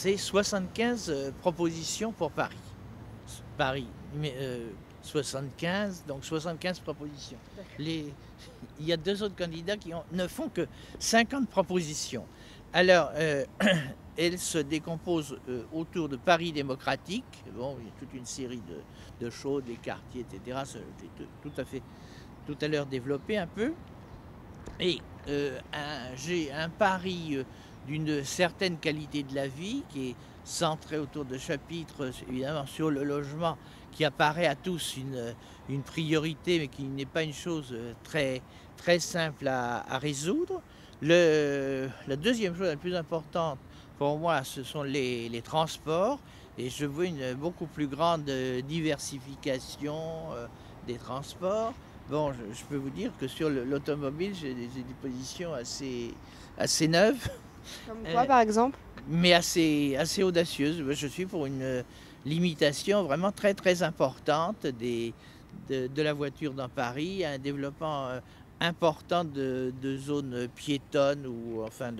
C'est 75 propositions pour Paris. Paris, mais 75, donc 75 propositions. Il y a deux autres candidats qui ne font que 50 propositions. Alors, elles se décomposent autour de Paris démocratique. Bon, il y a toute une série de choses, des quartiers, etc. J'ai tout à l'heure développé un peu. Et j'ai un Paris d'une certaine qualité de la vie qui est centré autour de chapitres évidemment sur le logement qui apparaît à tous une priorité mais qui n'est pas une chose très simple à résoudre. La deuxième chose la plus importante pour moi ce sont les transports et je veux une beaucoup plus grande diversification des transports. Bon, je peux vous dire que sur l'automobile, j'ai des positions assez neuves. Comme quoi, par exemple? Mais assez audacieuses. Je suis pour une limitation vraiment très importante de la voiture dans Paris, un développement important de zones piétonnes ou enfin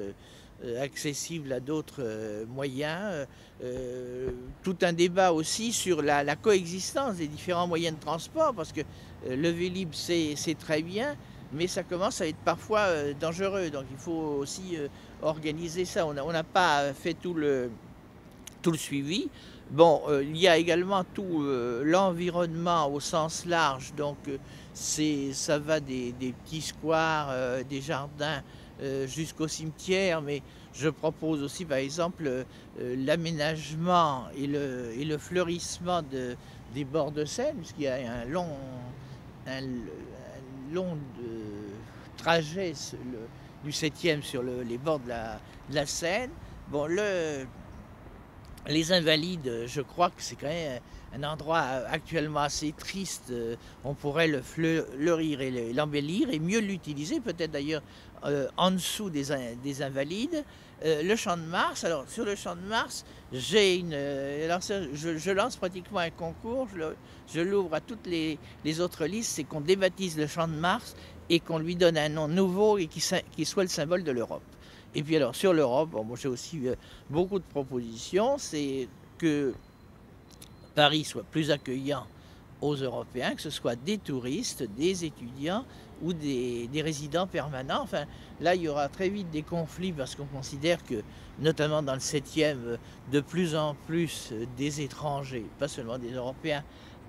accessibles à d'autres moyens. Tout un débat aussi sur la coexistence des différents moyens de transport, parce que le Vélib, c'est très bien, mais ça commence à être parfois dangereux. Donc il faut aussi organiser ça. On n'a pas fait tout le suivi. Bon, il y a également tout l'environnement au sens large. Donc ça va des petits squares, des jardins jusqu'au cimetière, mais je propose aussi par exemple l'aménagement et le fleurissement des bords de Seine, puisqu'il y a un long trajet du 7e sur les bords de la Seine. Bon, les Invalides, je crois que c'est quand même un endroit actuellement assez triste. On pourrait le fleurir et l'embellir et mieux l'utiliser, peut-être d'ailleurs en dessous des Invalides. Le Champ de Mars, alors sur le Champ de Mars, je lance pratiquement un concours, je l'ouvre à toutes les autres listes, c'est qu'on débaptise le Champ de Mars et qu'on lui donne un nom nouveau et qui soit le symbole de l'Europe. Et puis alors sur l'Europe, bon, moi j'ai aussi beaucoup de propositions, c'est que Paris soit plus accueillant aux Européens, que ce soit des touristes, des étudiants ou des résidents permanents. Enfin, là, il y aura très vite des conflits parce qu'on considère que, notamment dans le 7e, de plus en plus des étrangers, pas seulement des Européens,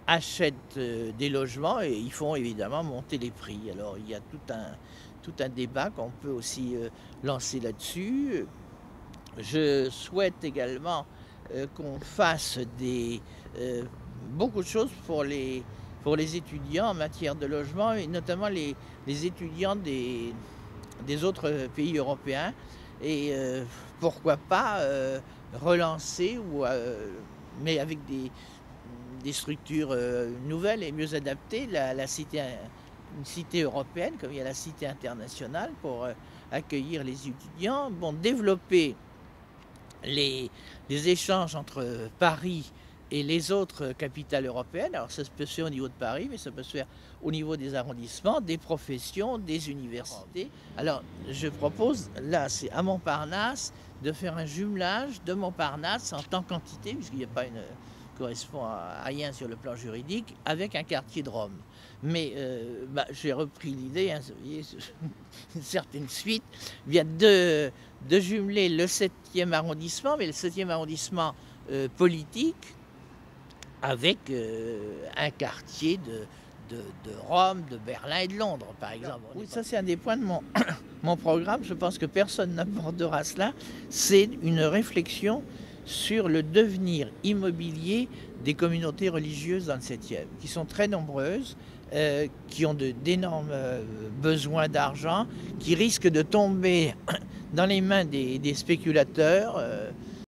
achètent des logements et ils font évidemment monter les prix. Alors, il y a tout un débat qu'on peut aussi lancer là-dessus. Je souhaite également qu'on fasse beaucoup de choses pour les étudiants en matière de logement, et notamment les étudiants des autres pays européens. Et pourquoi pas relancer, mais avec des structures nouvelles et mieux adaptées, une cité européenne, comme il y a la cité internationale, pour accueillir les étudiants. Bon, développer les échanges entre Paris et les autres capitales européennes. Alors ça peut se faire au niveau de Paris, mais ça peut se faire au niveau des arrondissements, des professions, des universités. Alors je propose, là c'est à Montparnasse, de faire un jumelage de Montparnasse en tant qu'entité, puisqu'il n'y a pas correspond à rien sur le plan juridique, avec un quartier de Rome. Mais j'ai repris l'idée, hein, vous voyez, une certaine suite, vient de jumeler le 7e arrondissement, mais le 7e arrondissement politique, avec un quartier de Rome, de Berlin et de Londres, par exemple. Oui, ça c'est un des points de mon programme, je pense que personne n'abordera cela, c'est une réflexion sur le devenir immobilier des communautés religieuses dans le 7e, qui sont très nombreuses, qui ont d'énormes besoins d'argent, qui risquent de tomber dans les mains des spéculateurs,